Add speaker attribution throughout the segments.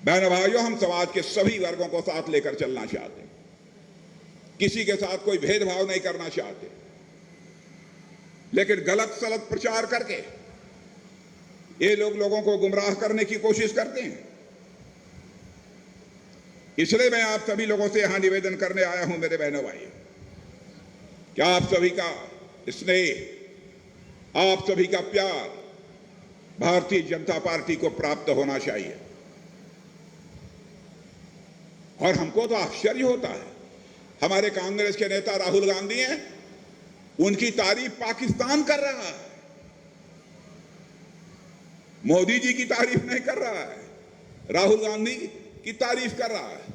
Speaker 1: बहनों भाइयों, हम समाज के सभी वर्गों को साथ लेकर चलना चाहते हैं, किसी के साथ कोई भेदभाव नहीं करना चाहते, लेकिन गलत सलत प्रचार करके ये लोग लोगों को गुमराह करने की कोशिश करते हैं। इसलिए मैं आप सभी लोगों से यहां निवेदन करने आया हूं मेरे बहनों भाई, कि आप सभी का स्नेह, आप सभी का प्यार भारतीय जनता पार्टी को प्राप्त होना चाहिए। और हमको तो आश्चर्य होता है, हमारे कांग्रेस के नेता राहुल गांधी हैं, उनकी तारीफ पाकिस्तान कर रहा है, मोदी जी की तारीफ नहीं कर रहा है, राहुल गांधी की तारीफ कर रहा है।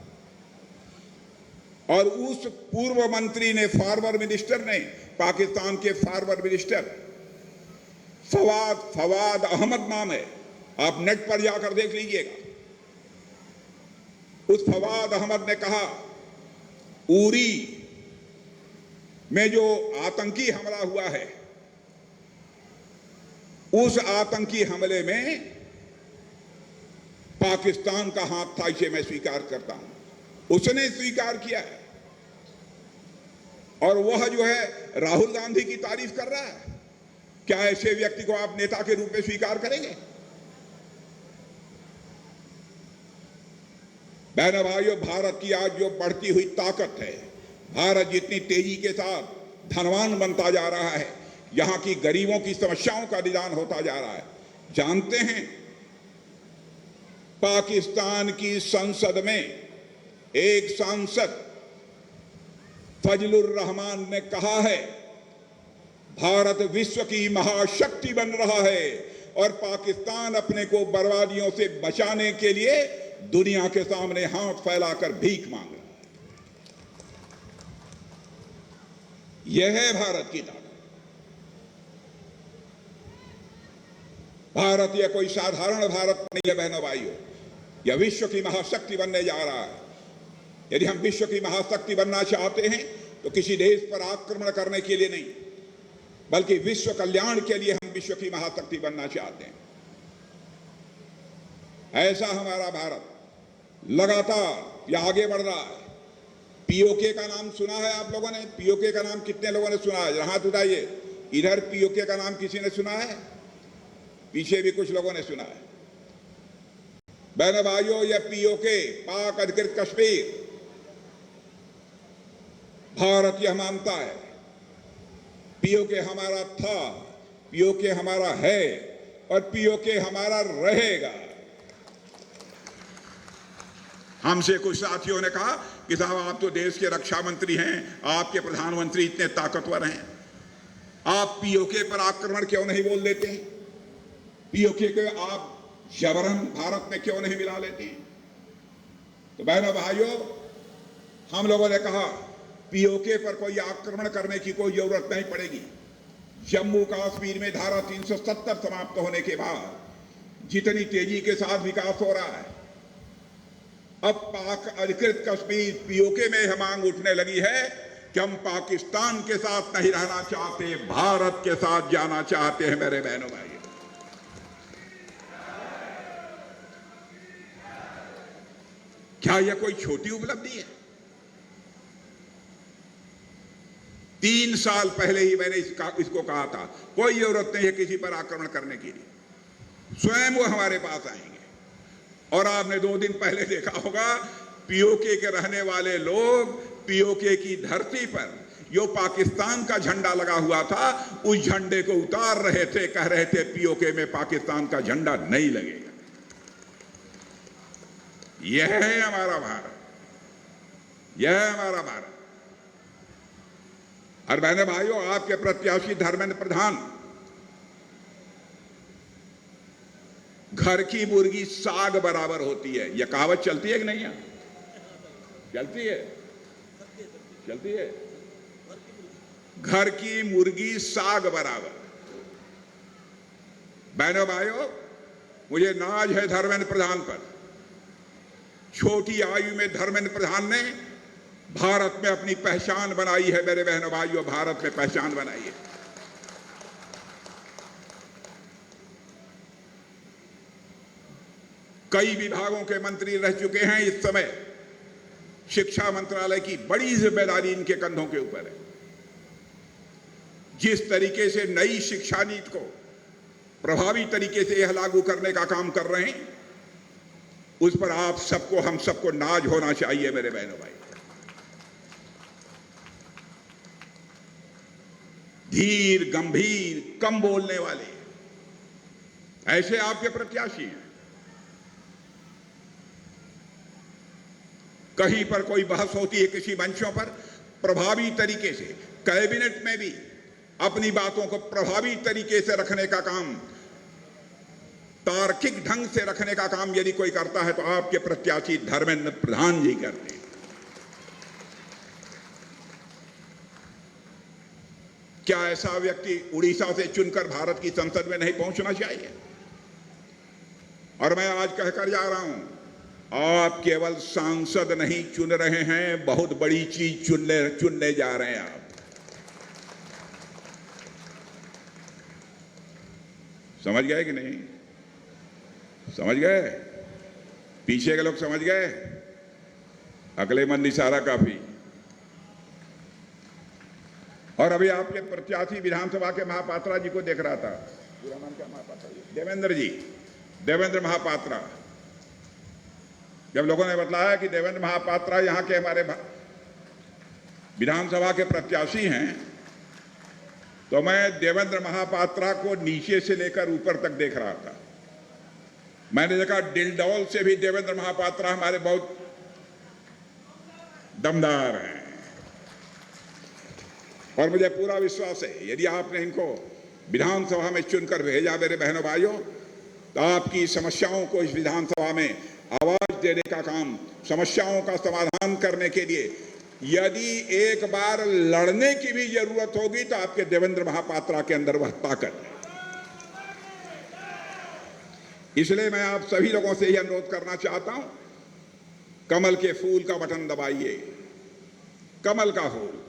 Speaker 1: और उस पूर्व मंत्री ने, फॉर्मर मिनिस्टर ने, पाकिस्तान के फॉर्मर मिनिस्टर फवाद अहमद नाम है, आप नेट पर जाकर देख लीजिएगा। उस फवाद अहमद ने कहा, उरी में जो आतंकी हमला हुआ है, उस आतंकी हमले में पाकिस्तान का हाथ था, इसे मैं स्वीकार करता हूं। उसने स्वीकार किया है, और वह जो है राहुल गांधी की तारीफ कर रहा है। क्या ऐसे व्यक्ति को आप नेता के रूप में स्वीकार करेंगे? बहनों भाइयों, भारत की आज जो बढ़ती हुई ताकत है, भारत जितनी तेजी के साथ धनवान बनता जा रहा है, यहां की गरीबों की समस्याओं का निदान होता जा रहा है। जानते हैं, पाकिस्तान की संसद में एक सांसद फजलुर रहमान ने कहा है, भारत विश्व की महाशक्ति बन रहा है और पाकिस्तान अपने को बर्बादियों से बचाने के लिए दुनिया के सामने हाथ फैलाकर भीख मांग रहा है। यह है भारत की ताकत। भारत यह कोई साधारण भारत नहीं है बहनों भाइयों, यह विश्व की महाशक्ति बनने जा रहा है। यदि हम विश्व की महाशक्ति बनना चाहते हैं तो किसी देश पर आक्रमण करने के लिए नहीं, बल्कि विश्व कल्याण के लिए हम विश्व की महाशक्ति बनना चाहते हैं। ऐसा हमारा भारत लगातार यह आगे बढ़ रहा है। पीओके का नाम सुना है आप लोगों ने? पीओके का नाम कितने लोगों ने सुना है? हाथ उठाइए। इधर पीओके का नाम किसी ने सुना है? पीछे भी कुछ लोगों ने सुना है। बहनों भाइयों, यह पीओके, पाक अधिकृत कश्मीर, भारत यह मानता है पीओके हमारा था, पीओके हमारा है और पीओके हमारा रहेगा। हमसे कुछ साथियों ने कहा कि साहब आप तो देश के रक्षा मंत्री हैं, आपके प्रधानमंत्री इतने ताकतवर हैं, आप पीओके पर आक्रमण क्यों नहीं बोल देते हैं? पीओके को आप जबरन भारत में क्यों नहीं मिला लेते हैं? तो बहनों भाइयों, हम लोगों ने कहा पीओके पर कोई आक्रमण करने की कोई जरूरत नहीं पड़ेगी। जम्मू कश्मीर में धारा 370 समाप्त होने के बाद जितनी तेजी के साथ विकास हो रहा है, अब पाक अधिकृत कश्मीर पीओके में यह मांग उठने लगी है कि हम पाकिस्तान के साथ नहीं रहना चाहते, भारत के साथ जाना चाहते हैं। मेरे बहनों भाई, क्या यह कोई छोटी उपलब्धि है? 3 साल पहले ही मैंने इसको कहा था, कोई जरूरत नहीं है किसी पर आक्रमण करने के लिए, स्वयं वो हमारे पास आएंगे। और आपने 2 दिन पहले देखा होगा, पीओके के रहने वाले लोग पीओके की धरती पर जो पाकिस्तान का झंडा लगा हुआ था, उस झंडे को उतार रहे थे, कह रहे थे पीओके में पाकिस्तान का झंडा नहीं लगेगा। यह है हमारा भारत, यह है हमारा भारत। और बहने भाइयों, आपके प्रत्याशी धर्मेंद्र प्रधान घर की मुर्गी साग बराबर होती है, यह कहावत चलती है कि नहीं है? चलती है, चलती है। घर की मुर्गी साग बराबर। बहनों भाइयों, मुझे नाज है धर्मेंद्र प्रधान पर। छोटी आयु में धर्मेंद्र प्रधान ने भारत में अपनी पहचान बनाई है। मेरे बहनों भाइयों, भारत में पहचान बनाई है। कई विभागों के मंत्री रह चुके हैं। इस समय शिक्षा मंत्रालय की बड़ी जिम्मेदारी इनके कंधों के ऊपर है। जिस तरीके से नई शिक्षा नीति को प्रभावी तरीके से यह लागू करने का काम कर रहे हैं, उस पर आप सबको, हम सबको नाज होना चाहिए मेरे बहनों भाई। धीर, गंभीर, कम बोलने वाले ऐसे आपके प्रत्याशी हैं। कहीं पर कोई बहस होती है किसी मंचों पर, प्रभावी तरीके से कैबिनेट में भी अपनी बातों को प्रभावी तरीके से रखने का काम, तार्किक ढंग से रखने का काम यदि कोई करता है तो आपके प्रत्याशी धर्मेंद्र प्रधान जी करते हैं। क्या ऐसा व्यक्ति उड़ीसा से चुनकर भारत की संसद में नहीं पहुंचना चाहिए? और मैं आज कहकर जा रहा हूं, आप केवल सांसद नहीं चुन रहे हैं, बहुत बड़ी चीज चुनने जा रहे हैं आप। समझ गए कि नहीं? समझ गए? पीछे के लोग समझ गए? अकलेमंद इशारा काफी। और अभी आपके प्रत्याशी विधानसभा के महापात्रा जी को देख रहा था, पूरा नाम क्या महापात्रा जी? देवेंद्र जी, देवेंद्र महापात्रा। जब लोगों ने बताया कि देवेंद्र महापात्रा यहां के हमारे विधानसभा के प्रत्याशी हैं, तो मैं देवेंद्र महापात्रा को नीचे से लेकर ऊपर तक देख रहा था। मैंने देखा डिलडौल से भी देवेंद्र महापात्रा हमारे बहुत दमदार हैं, और मुझे पूरा विश्वास है यदि आपने इनको विधानसभा में चुनकर भेजा मेरे बहनों भाइयों, तो आपकी समस्याओं को इस विधानसभा में आवाज देने का काम, समस्याओं का समाधान करने के लिए यदि एक बार लड़ने की भी जरूरत होगी तो आपके देवेंद्र महापात्रा के अंदर वह ताकत है। इसलिए मैं आप सभी लोगों से यह अनुरोध करना चाहता हूं, कमल के फूल का बटन दबाइए, कमल का फूल।